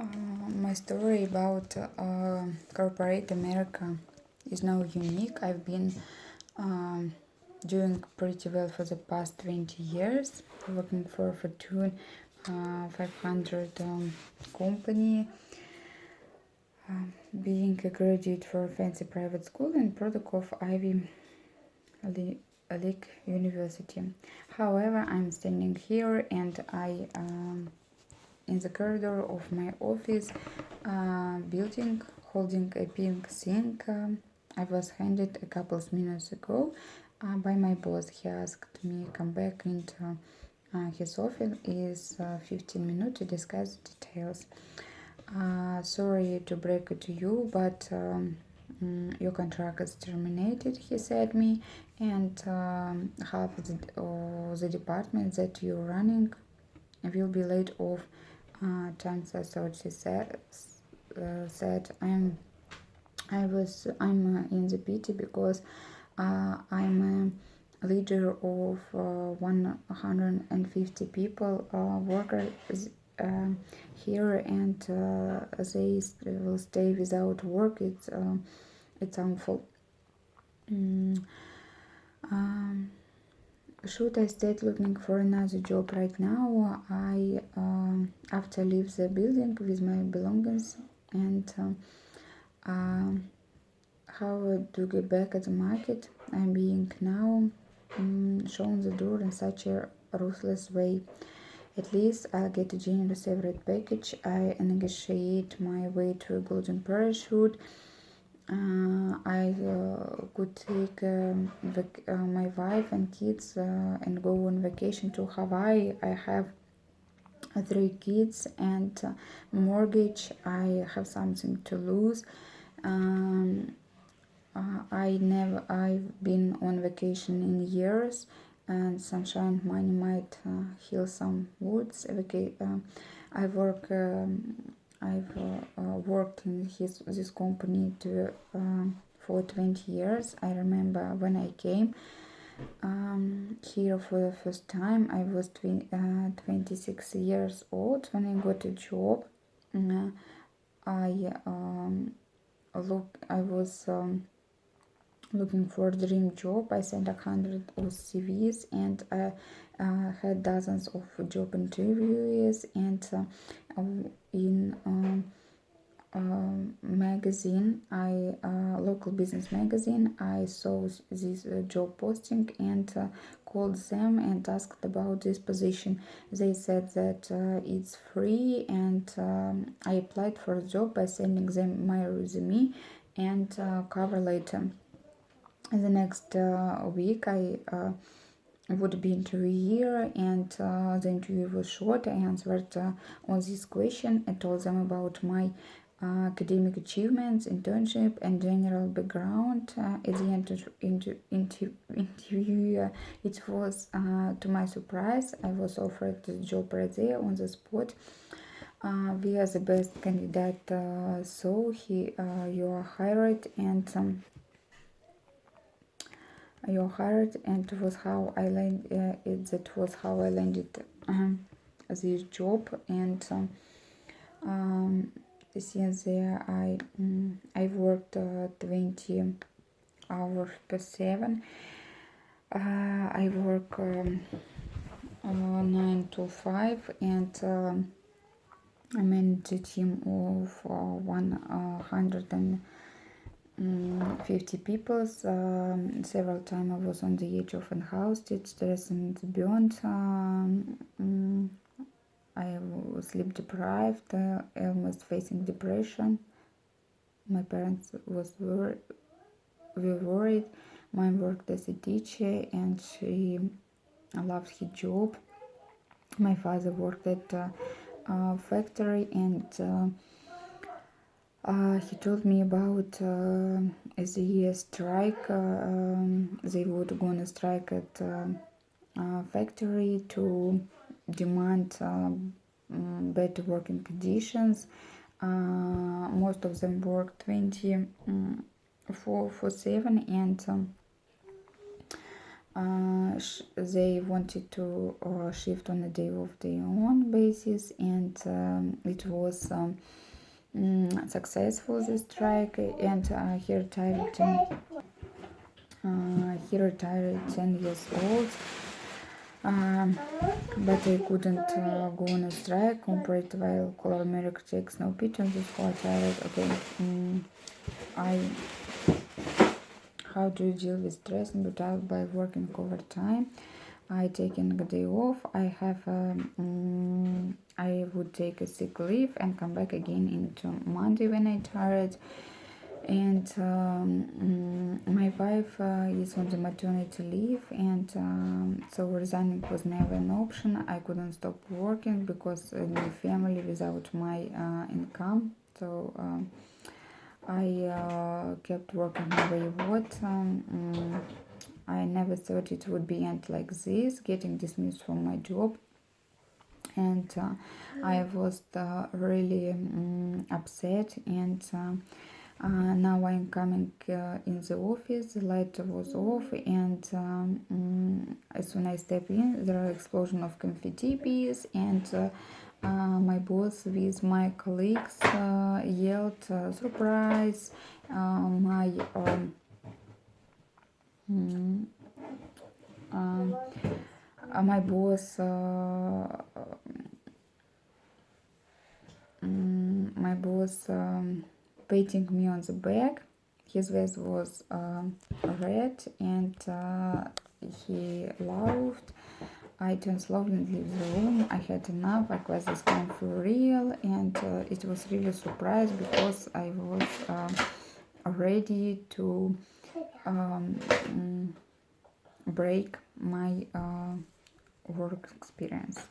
My story about corporate America is now unique. I've been doing pretty well for the past 20 years, working for Fortune 500 company, being a graduate for a fancy private school and product of Ivy League University. However, I'm standing here and I in the corridor of my office building, holding a pink sink I was handed a couple of minutes ago by my boss. He asked me come back into his office is 15 minutes to discuss details. Sorry to break it to you, but your contract is terminated, he said me, and half the department that you're running will be laid off. Times authority said I'm in the pity because I'm a leader of 150 people workers here, and they will stay without work. It's harmful. Should I start looking for another job right now? I after leave the building with my belongings and how to get back at the market. I'm being now shown the door in such a ruthless way. At least I'll get a generous separate package. I negotiate my way to a golden parachute. I could take my wife and kids and go on vacation to Hawaii. I have 3 kids and mortgage. I have something to lose. I've been on vacation in years, and sunshine money might heal some wounds. I've worked in this company for 20 years. I remember when I came here for the first time. I was 26 years old when I got a job. I was looking for a dream job. I sent 100 of CVs and I had dozens of job interviews, and in magazine, local business magazine, I saw this job posting and called them and asked about this position. They said that it's free, and I applied for a job by sending them my resume and cover letter. In the next week, I would be interview here, and the interview was short. I answered on this question. I told them about my academic achievements, internship, and general background. At the end of interview, it was to my surprise, I was offered the job right there on the spot. We are the best candidate, so you are hired, and you're hired, and that was how I landed this job. And since there I've worked 20 hours per 7. I work 9 to 5, and I manage a team of 150 people. Several times I was on the edge of an house, stressed and burned. I was sleep deprived, almost facing depression. My parents were worried. Mine worked as a teacher, and she loved her job. My father worked at a factory, and he told me about the strike. They would gonna strike at factory to demand better working conditions. Most of them work 24/7, and they wanted to shift on a day of their own basis, and it was successful, the strike, and he retired 10 years old. But I couldn't go on a strike. Corporate while color America takes no pity on this whole tired. Okay, I how do you deal with stress and burnout by working overtime? I taking a day off. I would take a sick leave and come back again into Monday when I tired. And my wife is on the maternity leave, and so resigning was never an option. I couldn't stop working because new family without my income. So I kept working no way what. I never thought it would be end like this, getting dismissed from my job. And I was really upset, and now I'm coming in the office, the light was off, and as soon as I step in, there are explosion of confetti bees, and my boss with my colleagues yelled surprise. My boss patting me on the back. His vest was red, and he laughed. I turned slowly and leave the room. I had enough. I was this time for real, and it was really surprised because I was ready to break my work experience.